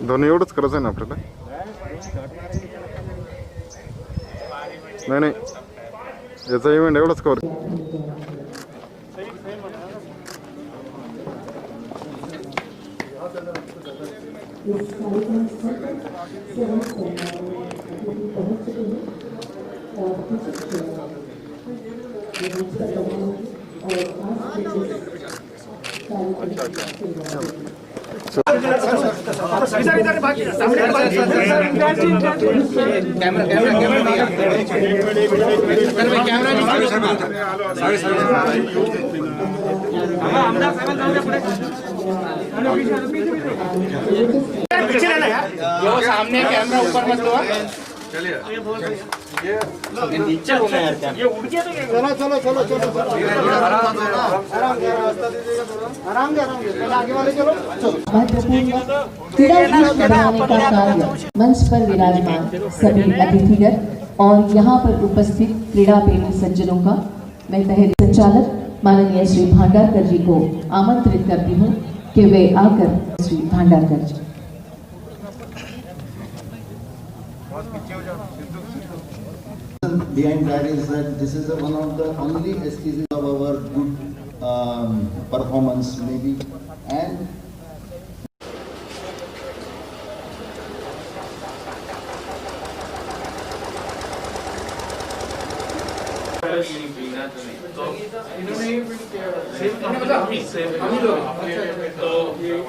दोन्ही एवढंच करायचं आहे ना आपल्याला. नाही नाही, याचा इव्हेंट एवढंच कवर. सामने कैमरा ऊपर मत लो। चलिए नीचे होना है यार, ये उड़ गया तो चलो चलो चलो चलो आराम से आगे वाले चलो। क्रीड़ा बनाने का कार्य मंच पर विराजमान सभी अतिथिगण और यहाँ पर उपस्थित क्रीड़ा प्रेमी सज्जनों का मैं तहे संचालक माननीय श्री भांडारकर जी को आमंत्रित करती हूँ कि वे आकर श्री भांडारकर जी। Behind that is that this is one of the only STCs of our good performance maybe, and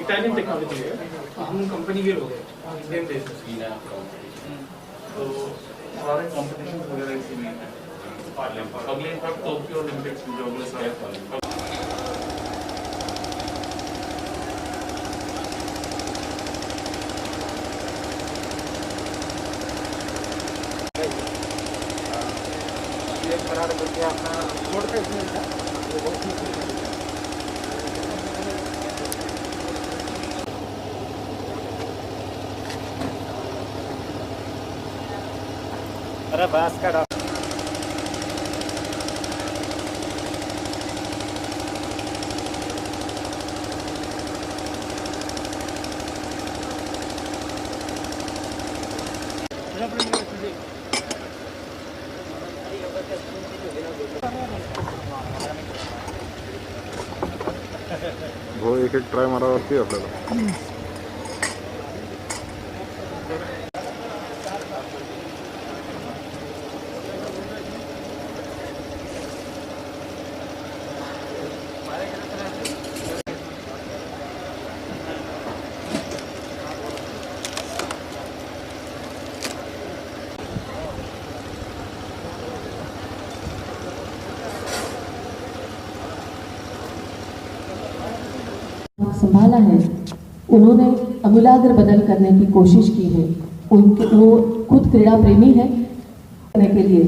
Italian technology है, हम कंपनी के लोग हैं, इंडियन देश तो सारे कॉम्पिटिशन वगैरह इसी में है। अगले टोक्यो ओलंपिक्स में जो अगले साल अरे बस का हो एक एक ट्राय मारावरती आपल्याला. संभाला है, उन्होंने अमूलाग्र बदल करने की कोशिश की है। उनके वो खुद क्रीड़ा प्रेमी है, करने के लिए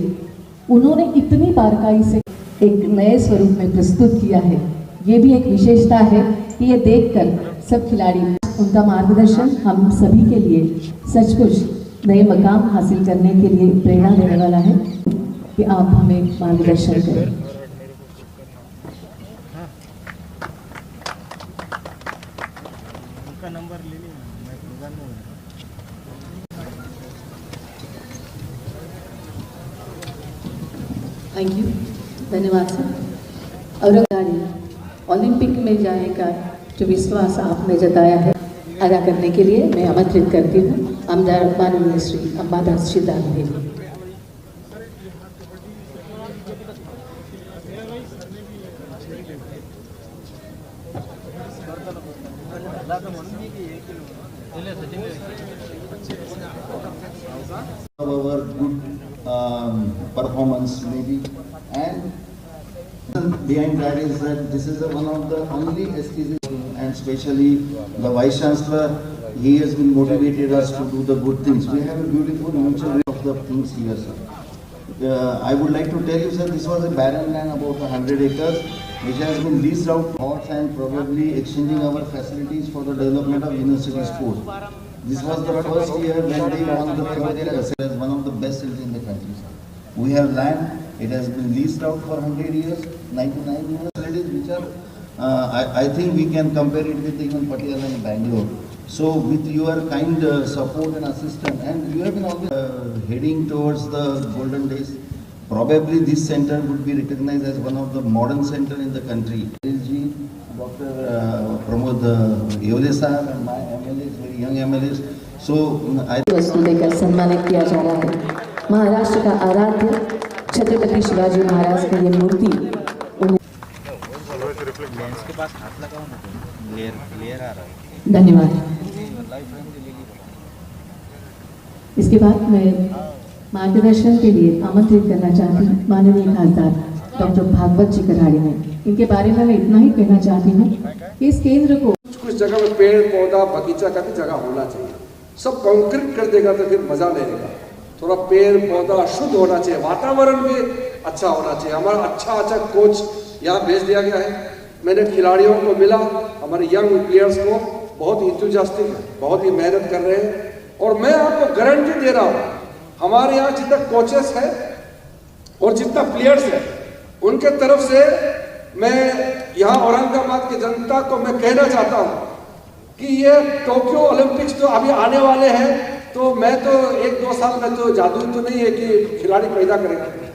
उन्होंने इतनी बारीकाई से एक नए स्वरूप में प्रस्तुत किया है। ये भी एक विशेषता है कि ये देखकर सब खिलाड़ी, उनका मार्गदर्शन हम सभी के लिए सचमुच नए मकाम हासिल करने के लिए प्रेरणा देने वाला है कि आप हमें मार्गदर्शन करें। नंबर ले लिया मैं प्रोग्राम में। थैंक यू, धन्यवाद सर। और गाड़ी ओलंपिक में जाने का जो विश्वास आपने जताया है अदा करने के लिए मैं आमंत्रित करती हूँ आमदार माननीय श्री अंबादास सिद्धार्थ जी। our good performance maybe, and behind that is that this is one of the only STCs, and especially the Vice Chancellor, he has been motivated us to do the good things. We have a beautiful mutual of the things here, sir. I would like to tell you, sir, this was a barren land about 100 acres, which has been leased out thoughts and probably exchanging our facilities for the development of university sports. This was the first year when they won the as one of the best cities in the country, sir. We have land, it has been leased out for 100 years, 99 years, facilities which are, I think we can compare it with even Patiala and Bangalore. So with your kind support and assistance, and you have been always heading towards the golden days, probably this center would be recognized as one of the modern center in the country. Dr. Pramod Yole sahab and my MLAs, very young MLAs. So I वस्तु देकर सम्मानित किया जा रहा है। महाराष्ट्र का आराध्य छत्रपति शिवाजी महाराज की ये मूर्ति लेंस के पास हाथ लगाओ ना, क्लियर आ रहा है। धन्यवाद। लाइफ फ्रेम ले लीजिए। इसके बाद मैं मार्गदर्शन के लिए आमंत्रित करना चाहती हूँ माननीय खासदार डॉक्टर भागवत जी कठाड़ी ने। इनके बारे में मैं इतना ही कहना चाहती हूँ कि इस केंद्र को कुछ जगह में पेड़ पौधा बगीचा का भी जगह होना चाहिए। सब कंक्रीट कर देगा तो फिर मजा नहीं आएगा। थोड़ा पेड़ पौधा शुद्ध होना चाहिए, वातावरण भी अच्छा होना चाहिए। हमारा अच्छा कोच यहाँ भेज दिया गया है। मैंने खिलाड़ियों को मिला, हमारे यंग प्लेयर्स को, बहुत इंथुजियास्टिक है, बहुत ही मेहनत कर रहे हैं। और मैं आपको गारंटी दे रहा हूँ, हमारे यहाँ जितना कोचेस है और जितना प्लेयर्स है, उनके तरफ से मैं यहाँ औरंगाबाद की जनता को मैं कहना चाहता हूँ कि ये टोक्यो ओलंपिक्स तो अभी आने वाले हैं, तो मैं तो 1-2 साल में तो जादू तो नहीं है कि खिलाड़ी पैदा करेंगे।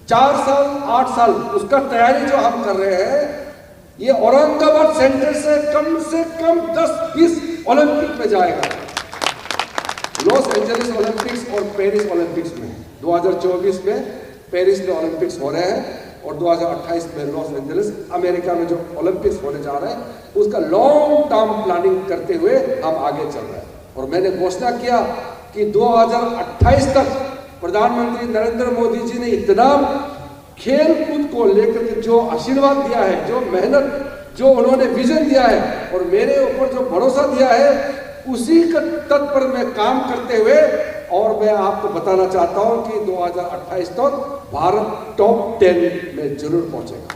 4 साल 8 साल उसका तैयारी जो हम कर रहे हैं, ये औरंगाबाद सेंटर से कम 10-20 ओलंपिक में जाएगा। लॉस एंजलिस ओलंपिक्स और पेरिस ओलंपिक्स में 2024 में पेरिस में ओलंपिक्स हो रहे हैं और 2028 में लॉस एंजलिस अमेरिका में जो ओलंपिक्स होने जा रहे हैं, उसका लॉन्ग टर्म प्लानिंग करते हुए हम आगे चल रहे हैं। और मैंने घोषणा किया कि 2028 तक प्रधानमंत्री नरेंद्र मोदी जी ने इतना खेल कूद को लेकर के जो आशीर्वाद दिया है, जो मेहनत, जो उन्होंने विजन दिया है और मेरे ऊपर जो भरोसा दिया है, उसी के तत्पर में काम करते हुए, और मैं आपको बताना चाहता हूं कि 2028 तक भारत टॉप 10 में जरूर पहुंचेगा।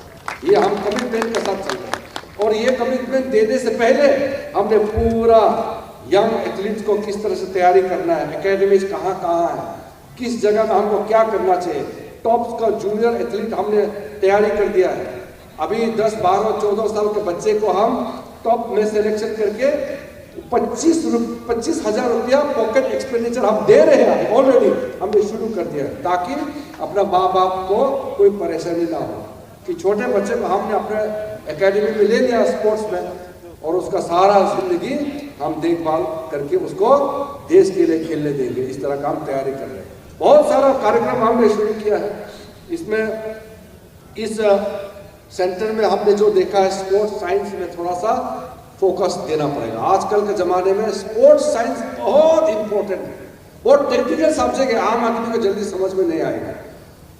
ये हम कमिटमेंट के साथ चल रहे हैं। और ये कमिटमेंट देने से पहले हमने पूरा यंग एथलीट्स को किस तरह से तैयारी करना है, एकेडमीज कहाँ है, किस जगह में हमको क्या करना चाहिए, टॉप्स का जूनियर एथलीट हमने तैयारी कर दिया है। अभी 10, 12, 14 साल के बच्चे को हम टॉप में सिलेक्शन करके 25,000 रुपया पॉकेट एक्सपेंडिचर हम दे रहे हैं। ऑलरेडी हमने शुरू कर दिया है, ताकि अपना माँ बाप को कोई परेशानी ना हो कि छोटे बच्चे को हमने अपने एकेडमी में ले लिया स्पोर्ट्स में, और उसका सारा जिंदगी हम देखभाल करके उसको देश के लिए खेलने देंगे। इस तरह का हम तैयारी कर रहे हैं। बहुत सारा कार्यक्रम हमने शुरू किया है। इसमें इस सेंटर में हमने जो देखा है, स्पोर्ट्स साइंस में थोड़ा सा फोकस देना पड़ेगा। आजकल के ज़माने में स्पोर्ट्स साइंस बहुत इंपॉर्टेंट है, बहुत टेक्निकल सब्जेक्ट है, आम आदमी को जल्दी समझ में नहीं आएगा।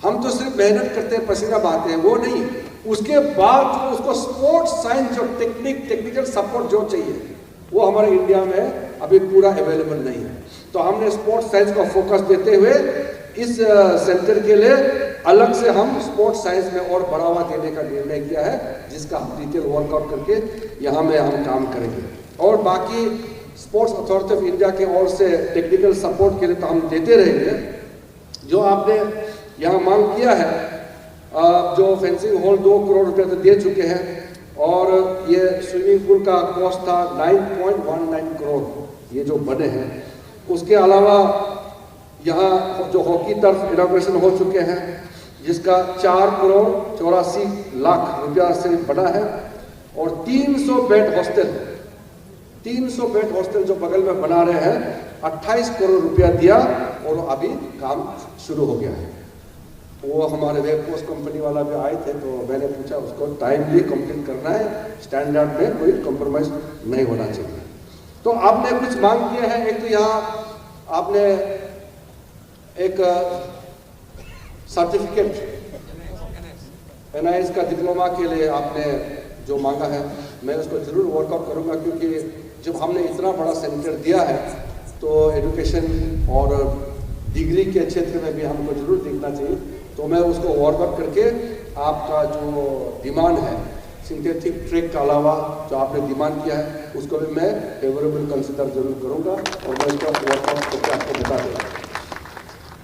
हम तो सिर्फ मेहनत करते हैं, पसीना बहाते हैं, वो नहीं। उसके बाद उसको स्पोर्ट्स साइंस जो टेक्निकल सपोर्ट जो चाहिए, वो हमारे इंडिया में अभी पूरा अवेलेबल नहीं है। तो हमने स्पोर्ट्स साइंस को फोकस देते हुए इस सेंटर के लिए अलग से हम स्पोर्ट्स साइंस में और बढ़ावा देने का निर्णय किया है, जिसका हम डिटेल वर्कआउट करके यहाँ में हम काम करेंगे। और बाकी स्पोर्ट्स अथॉरिटी ऑफ इंडिया के ओर से टेक्निकल सपोर्ट के लिए तो हम देते रहेंगे। जो आपने यहाँ मांग किया है, जो फेंसिंग हॉल 2 करोड़ रुपये तो दे चुके हैं, और ये स्विमिंग पूल का कॉस्ट था 9.19 करोड़, ये जो बने हैं। उसके अलावा यहाँ जो हॉकी टर्फ इनॉग्रेशन हो चुके हैं, जिसका 4 करोड़ 84 लाख रुपया से बना है, और 300 बेड हॉस्टल जो बगल में बना रहे हैं, 28 करोड़ रुपया दिया और अभी काम शुरू हो गया है। वो हमारे वेबपोस्ट कंपनी वाला भी आए थे, तो मैंने पूछा उसको टाइमली कंप्लीट करना है, स्टैंडर्ड में कोई कॉम्प्रोमाइज नहीं होना चाहिए। तो आपने कुछ मांग किया है। एक तो यहाँ आपने एक सर्टिफिकेट NIS का डिप्लोमा के लिए आपने जो मांगा है, मैं उसको जरूर वर्कआउट करूँगा, क्योंकि जब हमने इतना बड़ा सेंटर दिया है तो एजुकेशन और डिग्री के क्षेत्र में भी हमको जरूर देखना चाहिए। तो मैं उसको वर्कआउट करके आपका जो डिमांड है सिंथेटिक ट्रैक के अलावा जो आपने डिमांड किया है, उसको भी मैं फेवरेबल कंसिडर जरूर करूँगा, और मैं उसका वर्कआउट करके आपको बता दूँगा।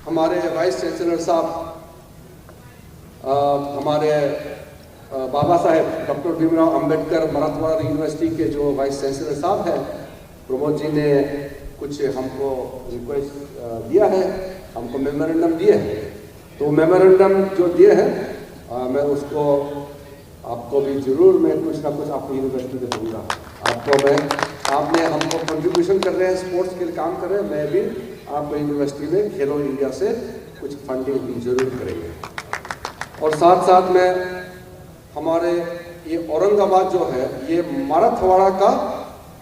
हमारे वाइस चांसलर साहब हमारे बाबा साहेब डॉक्टर भीमराव अंबेडकर मराठवाड़ा यूनिवर्सिटी के जो वाइस चांसलर साहब हैं, प्रमोद जी ने कुछ हमको रिक्वेस्ट दिया है, हमको मेमोरेंडम दिए हैं। तो मेमोरेंडम जो दिए हैं मैं उसको आपको भी जरूर मैं कुछ ना कुछ आपको यूनिवर्सिटी में दूंगा। आपने हमको कंट्रीब्यूशन कर रहे हैं, स्पोर्ट्स के लिए काम कर रहे हैं, मैं भी आपको यूनिवर्सिटी में खेलो इंडिया से कुछ फंडिंग जरूर करेंगे। और साथ साथ में हमारे ये औरंगाबाद जो है ये मराठवाड़ा का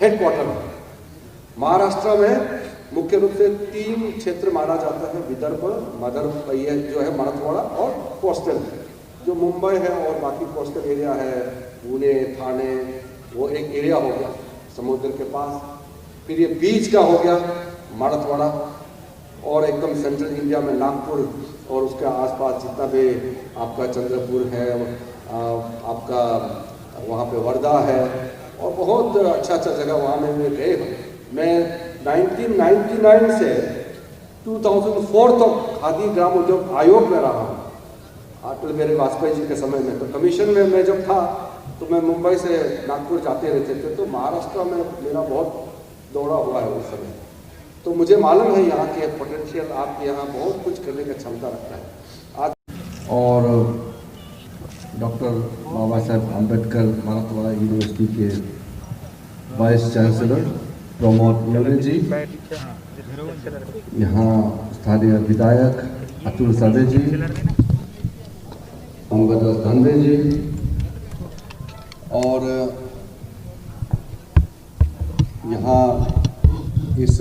हेडक्वार्टर है। महाराष्ट्र में मुख्य रूप से 3 क्षेत्र माना जाता है, विदर्भ, ये जो है मराठवाड़ा और कोस्टल, जो मुंबई है और बाकी कोस्टल एरिया है, पुणे, थाने, वो एक एरिया हो गया समुद्र के पास। फिर ये बीच का हो गया मराठवाड़ा, और एकदम सेंट्रल इंडिया में नागपुर और उसके आसपास जितना भी आपका चंद्रपुर है, आपका वहाँ पे वर्धा है, और बहुत अच्छा जगह वहाँ में मैं गए हूँ। मैं 1999 से 2004 तक खादी ग्राम उद्योग आयोग में रहा हूँ, अटल बिहारी वाजपेयी जी के समय में। तो कमीशन में मैं जब था तो मैं मुंबई से नागपुर जाते रहते थे, तो महाराष्ट्र में मेरा बहुत दौरा हुआ है उस समय। तो मुझे मालूम है यहाँ के पोटेंशियल, आपके यहाँ बहुत कुछ करने की क्षमता रखता है आज। और डॉक्टर बाबा साहेब अम्बेडकर मराठवाड़ा यूनिवर्सिटी के वाइस चांसलर प्रमोद योगी जी, यहाँ स्थानीय विधायक अतुल साधे जी, अंगद धंधे जी, और यहाँ इस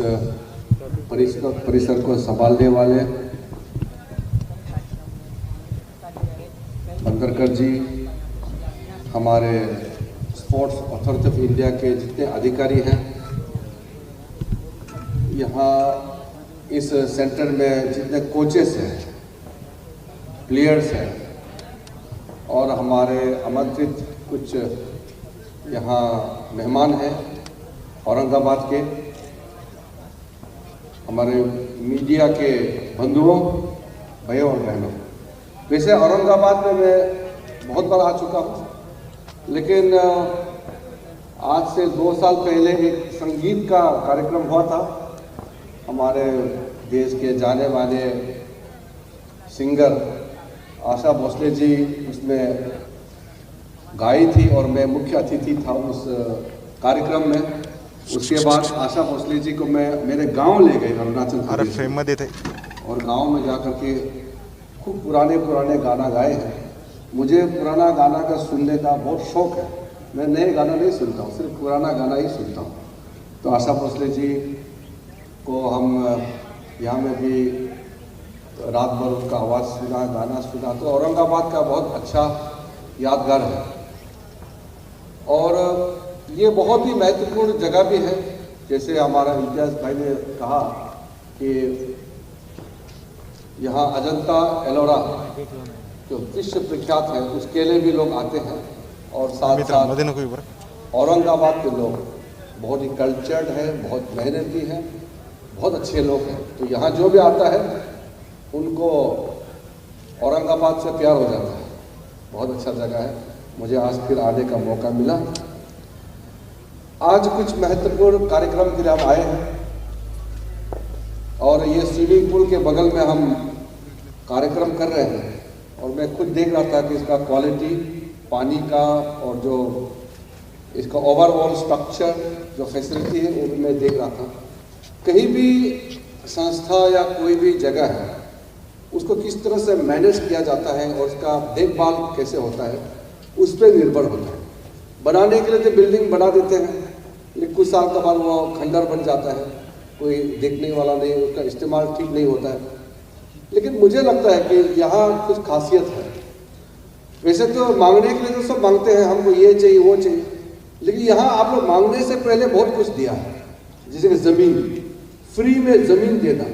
परिसर को संभालने वाले बंदरकर जी, हमारे स्पोर्ट्स अथॉरिटी ऑफ इंडिया के जितने अधिकारी हैं, यहाँ इस सेंटर में जितने कोचेस हैं, प्लेयर्स हैं, और हमारे आमंत्रित कुछ यहाँ मेहमान हैं औरंगाबाद के, हमारे मीडिया के बंधुओं, भाइयों और बहनों। वैसे औरंगाबाद में मैं बहुत बार आ चुका हूँ, लेकिन आज से 2 साल पहले एक संगीत का कार्यक्रम हुआ था। हमारे देश के जाने माने सिंगर आशा भोसले जी उसमें गाई थी और मैं मुख्य अतिथि था उस कार्यक्रम में। उसके बाद आशा भोसले जी को मैं मेरे गांव ले गए अरुणाचल प्रदेश में, और गांव में जाकर के खूब पुराने गाना गाए हैं। मुझे पुराना गाना का सुनने का बहुत शौक है, मैं नए गाना नहीं सुनता हूँ, सिर्फ पुराना गाना ही सुनता हूँ। तो आशा भोसले जी को हम यहाँ में भी रात भर उसका आवाज़ सुना, गाना सुना, तो औरंगाबाद का बहुत अच्छा यादगार है। और ये बहुत ही महत्वपूर्ण जगह भी है, जैसे हमारा इम्तियाज़ भाई ने कहा कि यहाँ अजंता एलोरा जो विश्व प्रख्यात है, उसके लिए भी लोग आते हैं, और साथ साथ औरंगाबाद के लोग बहुत ही कल्चर्ड है, बहुत मेहनती हैं, बहुत अच्छे लोग हैं। तो यहाँ जो भी आता है उनको औरंगाबाद से प्यार हो जाता है, बहुत अच्छा जगह है। मुझे आज फिर आने का मौका मिला। आज कुछ महत्वपूर्ण कार्यक्रम के लिए हम आए हैं, और ये स्विमिंग पूल के बगल में हम कार्यक्रम कर रहे हैं, और मैं खुद देख रहा था कि इसका क्वालिटी पानी का और जो इसका ओवरऑल स्ट्रक्चर जो फैसिलिटी है वो भी मैं देख रहा था। कहीं भी संस्था या कोई भी जगह है उसको किस तरह से मैनेज किया जाता है और उसका देखभाल कैसे होता है उस पर निर्भर होता है। बनाने के लिए तो बिल्डिंग बना देते हैं, लेकिन कुछ साल के बाद वो खंडर बन जाता है, कोई देखने वाला नहीं, उसका इस्तेमाल ठीक नहीं होता है। लेकिन मुझे लगता है कि यहाँ कुछ खासियत है। वैसे तो मांगने के लिए तो सब मांगते हैं, हमको ये चाहिए वो चाहिए, लेकिन यहाँ आप लोग मांगने से पहले बहुत कुछ दिया है। जैसे कि ज़मीन, फ्री में ज़मीन देना,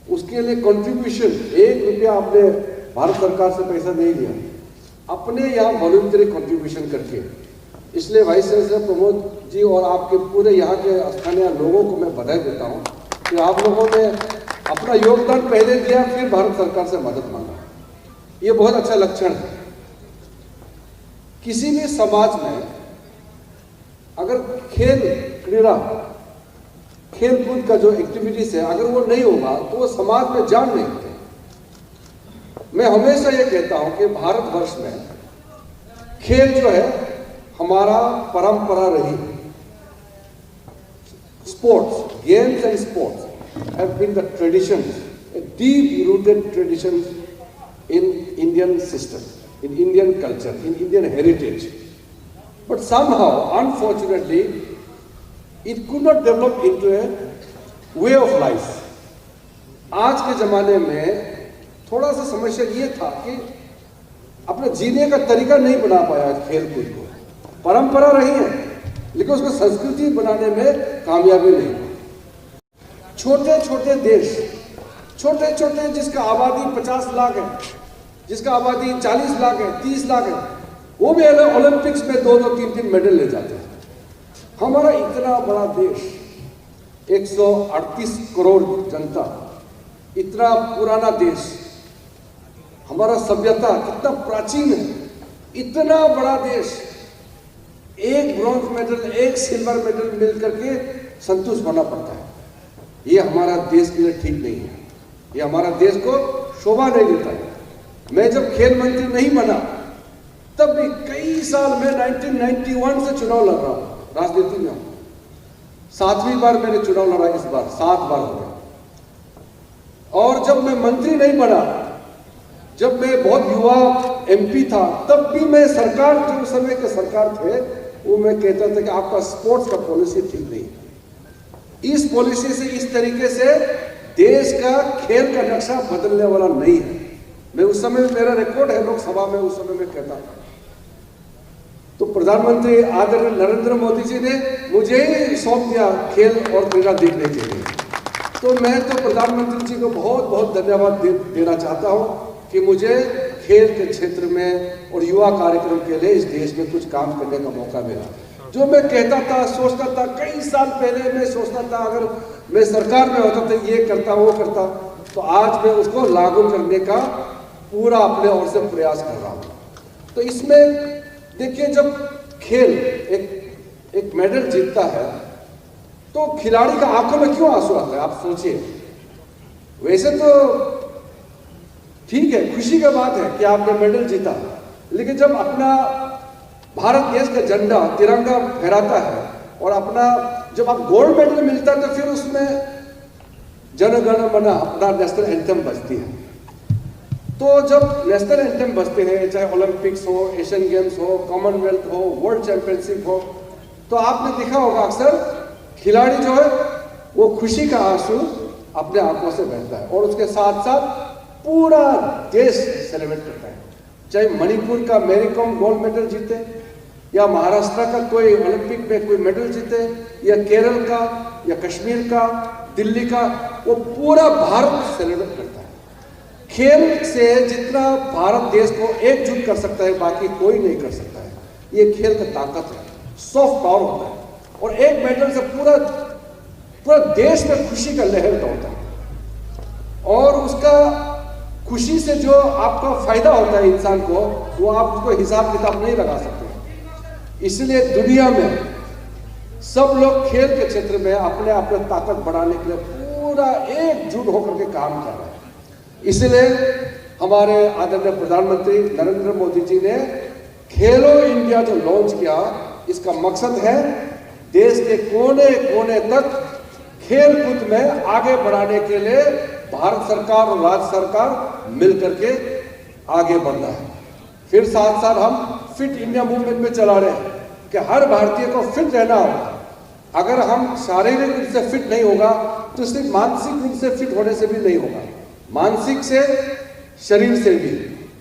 उसके लिए कंट्रीब्यूशन, 1 रुपया आपने भारत सरकार से पैसा नहीं लिया, अपने यहाँ वॉलंटरी कंट्रीब्यूशन करके। इसलिए वाइस चांसलर प्रमोद जी और आपके पूरे यहाँ के स्थानीय लोगों को मैं बधाई देता हूँ कि आप लोगों ने अपना योगदान पहले दिया, फिर भारत सरकार से मदद मांगा। ये बहुत अच्छा लक्षण है। किसी भी समाज में अगर क्रीड़ा खेल कूद का जो एक्टिविटीज है अगर वो नहीं होगा तो वो समाज में जान नहीं होते। मैं हमेशा ये कहता हूं कि भारतवर्ष में खेल जो है हमारा परंपरा रही है। Sports, games and sports have been the traditions, a deep rooted traditions in Indian system, in Indian culture, in Indian heritage. But somehow, unfortunately, it could not develop into a way of life. आज के ज़माने में थोड़ा सा समस्या ये था कि अपने जीने का तरीका नहीं बना पाया खेल कूद को। परंपरा रही है लेकिन उसको संस्कृति बनाने में कामयाबी नहीं हुई। छोटे छोटे देश, छोटे छोटे जिसका आबादी 50 लाख है, जिसका आबादी 40 लाख है, 30 लाख है, वो भी ओलंपिक्स में 2-2, 3-3 मेडल ले जाते हैं। हमारा इतना बड़ा देश, 138 करोड़ जनता, इतना पुराना देश, हमारा सभ्यता कितना प्राचीन है, इतना बड़ा देश, एक ब्रॉन्ज मेडल, एक सिल्वर मेडल मिल करके संतुष्ट होना पड़ता है। ये हमारा देश के लिए ठीक नहीं है, ये हमारा देश को शोभा नहीं देता है। मैं जब खेल मंत्री नहीं बना तब भी कई साल में 1991 से चुनाव लड़ रहा हूं, राजनीति में हूं। 7वीं बार मैंने चुनाव लड़ा, इस बार 7 बार हो गया। और जब मैं मंत्री नहीं बना, जब मैं बहुत युवा एमपी था, तब भी मैं सरकार, जो उस समय के सरकार थे, वो मैं कहता था कि आपका स्पोर्ट्स का पॉलिसी ठीक नहीं है। इस पॉलिसी से, इस तरीके से देश का खेल का नक्शा बदलने वाला नहीं है। मैं उस समय, मेरा रिकॉर्ड है लोकसभा में, उस समय मैं कहता था। तो प्रधानमंत्री आदरणीय नरेंद्र मोदी जी ने मुझे ही सौंप दिया खेल और क्रीड़ा देखने के लिए। तो मैं तो प्रधानमंत्री जी को बहुत बहुत धन्यवाद देना चाहता हूं कि मुझे खेल के क्षेत्र में और युवा कार्यक्रम के लिए इस देश में कुछ काम करने का मौका मिला। जो मैं कहता था, सोचता था, कई साल पहले मैं सोचता था अगर मैं सरकार में होता तो ये करता, वो करता, तो आज मैं उसको लागू करने का पूरा अपने ओर से प्रयास कर रहा हूँ। तो इसमें देखिए, जब खेल एक मेडल जीतता है तो खिलाड़ी का आंखों में क्यों आंसू आता है, आप सोचिए। वैसे तो ठीक है, खुशी की बात है कि आपने मेडल जीता, लेकिन जब अपना भारत देश का झंडा, तिरंगा फहराता है और अपना जब आप गोल्ड मेडल मिलता है तो फिर उसमें जन गण मन अपना नेशनल एंथम बजती है। तो जब नेशनल एंथम बजते हैं, चाहे ओलंपिक्स हो, एशियन गेम्स हो, कॉमनवेल्थ हो, वर्ल्ड चैंपियनशिप हो, तो आपने देखा होगा अक्सर खिलाड़ी जो है वो खुशी का आंसू अपने आंखों से बहता है और उसके साथ साथ पूरा देश सेलिब्रेट करता है। चाहे मणिपुर का मैरी कॉम गोल्ड मेडल जीते, या महाराष्ट्र का कोई ओलंपिक में कोई मेडल जीते, या केरल का, या कश्मीर का, दिल्ली का, वो पूरा भारत सेलिब्रेट करता है। खेल से जितना भारत देश को एकजुट कर सकता है, बाकी कोई नहीं कर सकता है। ये खेल का ताकत है, सॉफ्ट पावर होता है, और एक मेडल से पूरा देश में खुशी का लहर दौड़ता है। और उसका खुशी से जो आपका फायदा होता है इंसान को, वो आप उसको हिसाब किताब नहीं लगा सकते। इसलिए दुनिया में सब लोग खेल के क्षेत्र में अपने अपने ताकत बढ़ाने के लिए पूरा एकजुट होकर के काम कर रहे हैं। इसलिए हमारे आदरणीय प्रधानमंत्री नरेंद्र मोदी जी ने खेलो इंडिया जो लॉन्च किया, इसका मकसद है देश के कोने कोने तक खेल कूद में आगे बढ़ाने के लिए भारत सरकार और राज्य सरकार मिलकर के आगे बढ़ना है। फिर साथ साथ हम फिट इंडिया मूवमेंट में चला रहे हैं कि हर भारतीय को फिट रहना होगा। अगर हम शारीरिक रूप से फिट नहीं होगा तो सिर्फ मानसिक रूप से फिट होने से भी नहीं होगा। मानसिक से, शरीर से भी,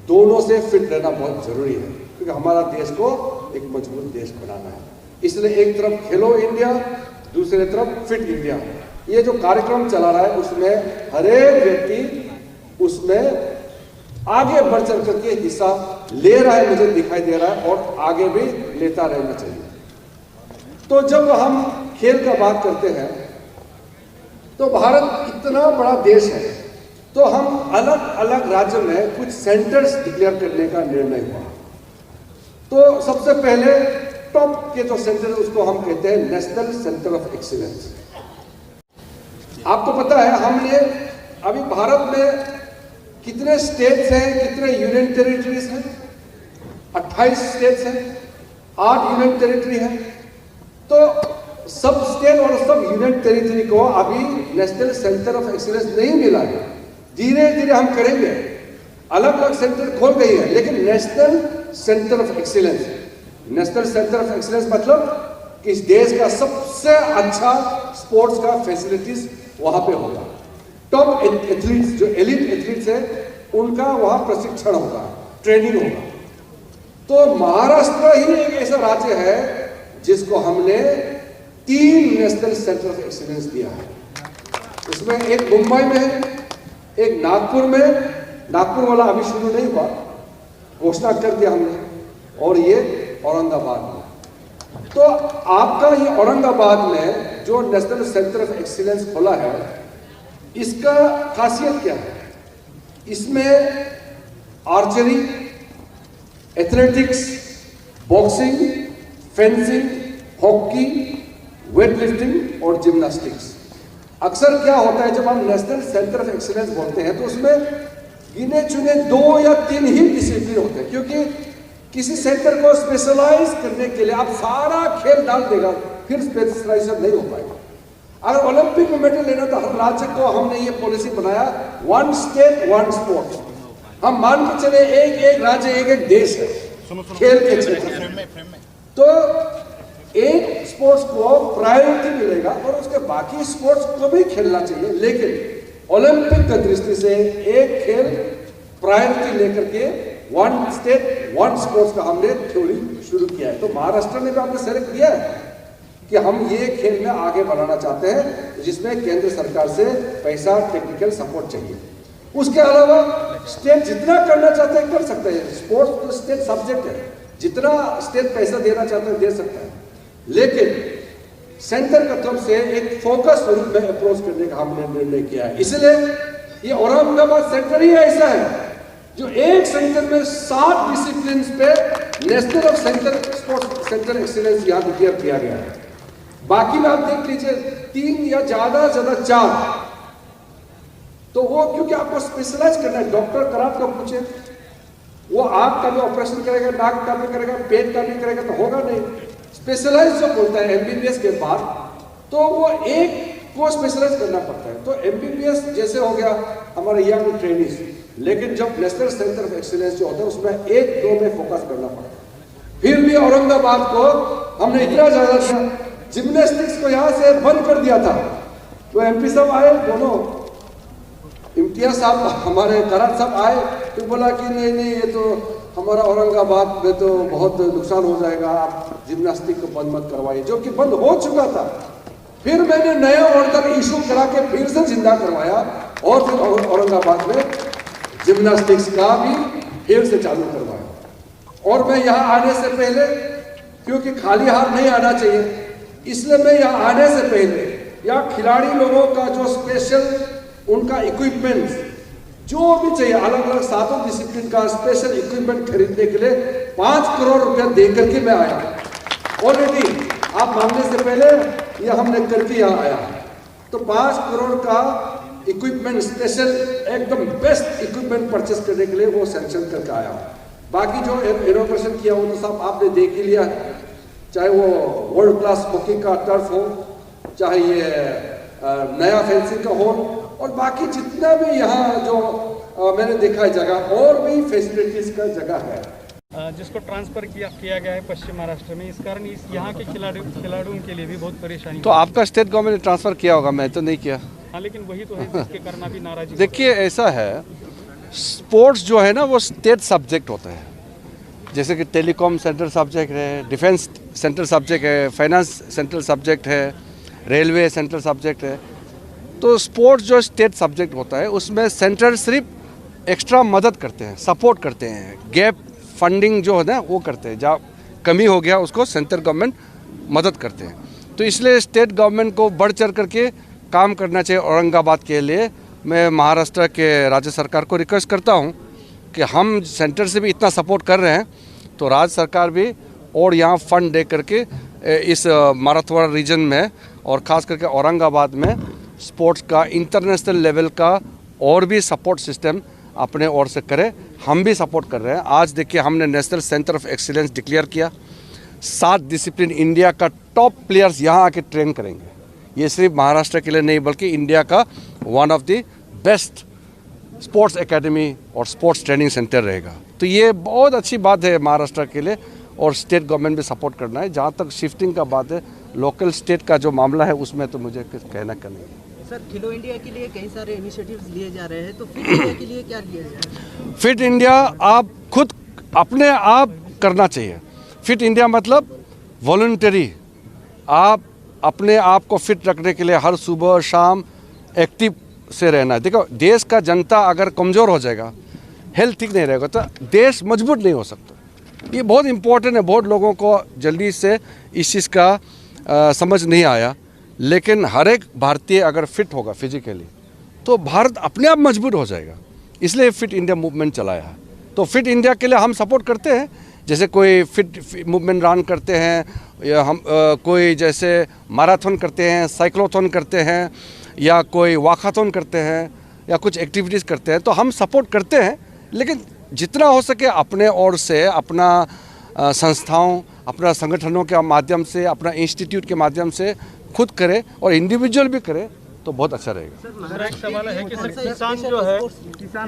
दोनों से फिट रहना बहुत जरूरी है, क्योंकि हमारा देश को एक मजबूत देश बनाना है। इसलिए एक तरफ खेलो इंडिया, दूसरी तरफ फिट इंडिया, ये जो कार्यक्रम चला रहा है उसमें हर एक व्यक्ति उसमें आगे बढ़ चढ़ करके हिस्सा ले रहा है, मुझे दिखाई दे रहा है, और आगे भी लेता रहना चाहिए। तो जब हम खेल का बात करते हैं तो भारत इतना बड़ा देश है, तो हम अलग अलग राज्य में कुछ सेंटर्स डिक्लेयर करने का निर्णय हुआ। तो सबसे पहले टॉप के जो सेंटर है उसको हम कहते हैं नेशनल सेंटर ऑफ एक्सीलेंस। आपको पता है हमने अभी भारत में कितने स्टेट्स हैं, कितने यूनियन टेरिटरीज हैं? 28 स्टेट्स हैं, 8 यूनियन टेरिटरी हैं। तो सब स्टेट और सब यूनियन टेरिटरी को अभी नेशनल सेंटर ऑफ एक्सीलेंस नहीं मिला है। धीरे धीरे हम करेंगे, अलग अलग सेंटर खोल गई है, लेकिन national centre of excellence, national centre of excellence मतलब कि इस देश का सबसे अच्छा स्पोर्ट्स का फैसिलिटीज वहां पे होगा। टॉप एथलीट्स, जो एलिट एथलीट्स है, उनका वहां प्रशिक्षण होगा, ट्रेनिंग होगा। तो महाराष्ट्र ही एक ऐसा राज्य है जिसको हमने 3 नेशनल सेंटर ऑफ एक्सीलेंस दिया है। उसमें एक मुंबई में है, एक नागपुर में, नागपुर वाला अभी शुरू नहीं हुआ, घोषणा कर दिया हमने, और ये औरंगाबाद में। तो आपका ये औरंगाबाद में जो नेशनल सेंटर ऑफ एक्सीलेंस खोला है, इसका खासियत क्या है? इसमें archery, athletics, boxing, fencing, hockey, weightlifting और जिम्नास्टिक्स। अक्सर क्या होता है जब हम नेशनल सेंटर ऑफ एक्सीलेंस बोलते हैं तो उसमें गिने चुने 2 या 3 ही डिसिप्लिन होते हैं, क्योंकि किसी सेंटर को स्पेशलाइज करने के लिए आप सारा खेल डाल देगा, फिर स्पेशलाइजेशन नहीं हो पाएगा। अगर ओलंपिक में मेडल लेना तो हर राज्य को हमने ये पॉलिसी बनाया, 1 स्टेट 1 स्पोर्ट। हम मान के चले एक राज्य एक देश है खेल के क्षेत्र में, तो एक स्पोर्ट्स को प्रायोरिटी मिलेगा और उसके बाकी स्पोर्ट्स को भी खेलना चाहिए, लेकिन ओलंपिक की दृष्टि से एक खेल प्रायोरिटी लेकर के 1 स्टेट 1 स्पोर्ट्स का हमने थ्योरी शुरू किया है। तो महाराष्ट्र ने भी हमने सेलेक्ट किया है कि हम ये खेल में आगे बढ़ाना चाहते हैं, जिसमें केंद्र सरकार से पैसा, टेक्निकल सपोर्ट चाहिए। उसके अलावा स्टेट जितना करना चाहते हैं कर सकते हैं। स्पोर्ट्स तो स्टेट सब्जेक्ट है, जितना स्टेट पैसा देना चाहते हैं दे सकता है, लेकिन सेंटर की तरफ से एक फोकस रूप में अप्रोच करने का हमने निर्णय किया है। इसलिए ये औरंगाबाद सेंटर ही ऐसा है जो एक सेंटर में 7 डिसिप्लिन पे national of centre sports centre excellence यहाँ डिक्लेयर किया गया है। बाकी में आप देख लीजिए 3 या ज्यादा से ज्यादा 4, तो वो क्योंकि आपको स्पेशलाइज करना है। डॉक्टर करात को पूछे, वो आंख का भी ऑपरेशन करेगा, नाक का भी करेगा, पेट का भी करेगा, तो होगा नहीं। स्पेशलाइज जो बोलता है एमबीबीएस के बाद, तो वो एक को स्पेशलाइज करना पड़ता है। तो एमबीबीएस जैसे हो गया हमारे यंग ट्रेनिज, लेकिन जब नेशनल सेंटर ऑफ एक्सीलेंस जो होता है उसमें 1-2 में फोकस करना पड़ता है। फिर भी औरंगाबाद को हमने इतना ज्यादा था, जिम्नास्टिक्स को यहाँ से बंद कर दिया था। तो एमपी साहब आए, दोनों इम्तियाज साहब, हमारे करात साहब आए, तो बोला कि नहीं ये तो हमारा औरंगाबाद में तो बहुत नुकसान हो जाएगा, आप जिम्नास्टिक को बंद मत करवाइए, जो कि बंद हो चुका था। फिर मैंने नया ऑर्डर इशू करा के फिर से जिंदा करवाया और फिर औरंगाबाद में जिम्नास्टिक्स का भी फिर से चालू करवाया। और मैं यहाँ आने से पहले, क्योंकि खाली हाथ नहीं आना चाहिए, इसलिए मैं यहाँ आने से पहले यहाँ खिलाड़ी लोगों का जो स्पेशल उनका इक्विपमेंट जो भी चाहिए, अलग अलग 7 डिसिप्लिन का स्पेशल इक्विपमेंट खरीदने के लिए 5 करोड़ रुपया दे करके मैं आया। ऑलरेडी आप मांगने से पहले ये हमने करके यहाँ आया। तो 5 करोड़ का इक्विपमेंट, स्पेशल एकदम बेस्ट इक्विपमेंट परचेस करने के लिए वो सैंक्शन करके आया। बाकी जो इनोवेशन किया वो तो सब आपने देख ही लिया, चाहे वो वर्ल्ड क्लास हॉकी का टर्फ हो, चाहे ये नया फेंसिंग का हॉल, और बाकी जितना भी यहाँ जो मैंने देखा है जगह, और भी फैसिलिटीज का जगह है जिसको ट्रांसफर किया गया है पश्चिम महाराष्ट्र में। इस कारण यहाँ के खिलाड़ियों के लिए भी बहुत परेशानी। तो आपका स्टेट गवर्नमेंट ने ट्रांसफर किया होगा, मैं तो नहीं किया। हाँ, लेकिन वही तो है जिसके कारण अभी नाराजगी। देखिए ऐसा है, स्पोर्ट्स जो है ना वो स्टेट सब्जेक्ट होता है। जैसे कि टेलीकॉम सेंट्रल सब्जेक्ट है, डिफेंस सेंट्रल सब्जेक्ट है, फाइनेंस सेंट्रल सब्जेक्ट है, रेलवे सेंट्रल सब्जेक्ट है। तो स्पोर्ट्स जो स्टेट सब्जेक्ट होता है उसमें सेंटर सिर्फ एक्स्ट्रा मदद करते हैं, सपोर्ट करते हैं, गैप फंडिंग जो है ना वो करते हैं, जहाँ कमी हो गया उसको सेंट्रल गवर्नमेंट मदद करते हैं। तो इसलिए स्टेट गवर्नमेंट को बढ़ चढ़ करके काम करना चाहिए औरंगाबाद के लिए। मैं महाराष्ट्र के राज्य सरकार को रिक्वेस्ट करता हूँ कि हम सेंटर से भी इतना सपोर्ट कर रहे हैं तो राज्य सरकार भी और यहाँ फंड दे करके इस मराठवाड़ा रीजन में और ख़ास करके औरंगाबाद में स्पोर्ट्स का इंटरनेशनल लेवल का और भी सपोर्ट सिस्टम अपने ओर से करे। हम भी सपोर्ट कर रहे हैं। आज देखिए हमने national centre of excellence declare किया। 7 डिसिप्लिन इंडिया का टॉप प्लेयर्स यहाँ आके ट्रेन करेंगे। ये सिर्फ महाराष्ट्र के लिए नहीं बल्कि इंडिया का one of the best sports academy और स्पोर्ट्स ट्रेनिंग सेंटर रहेगा। तो ये बहुत अच्छी बात है महाराष्ट्र के लिए और स्टेट गवर्नमेंट भी सपोर्ट करना है। जहाँ तक शिफ्टिंग का बात है, लोकल स्टेट का जो मामला है उसमें तो मुझे कुछ कहना का नहीं है। सर, खेलो इंडिया के लिए कई सारे इनिशिएटिव्स लिए जा रहे हैं, तो फिट इंडिया के लिए क्या किया जाए? फिट इंडिया आप खुद अपने आप करना चाहिए। फिट इंडिया मतलब वॉलंटरी। आप अपने आप को फिट रखने के लिए हर सुबह शाम एक्टिव से रहना है। देखो, देश का जनता अगर कमज़ोर हो जाएगा, हेल्थ ठीक नहीं रहेगा, तो देश मजबूत नहीं हो सकता। ये बहुत इम्पोर्टेंट है। बहुत लोगों को जल्दी से इस चीज़ का समझ नहीं आया, लेकिन हर एक भारतीय अगर फिट होगा फिजिकली तो भारत अपने आप मजबूत हो जाएगा। इसलिए फिट इंडिया मूवमेंट चलाया है। तो फिट इंडिया के लिए हम सपोर्ट करते हैं। जैसे कोई फिट मूवमेंट रन करते हैं, या हम कोई जैसे मैराथन करते हैं, साइक्लोथॉन करते हैं, या कोई वाकाथॉन करते हैं, या कुछ एक्टिविटीज़ करते हैं, तो हम सपोर्ट करते हैं। लेकिन जितना हो सके अपने ओर से, अपना संस्थाओं, अपना संगठनों के माध्यम से, अपना इंस्टीट्यूट के माध्यम से खुद करे और इंडिविजुअल भी करे तो बहुत अच्छा रहेगा। सर, एक सवाल है कि सर किसान जो है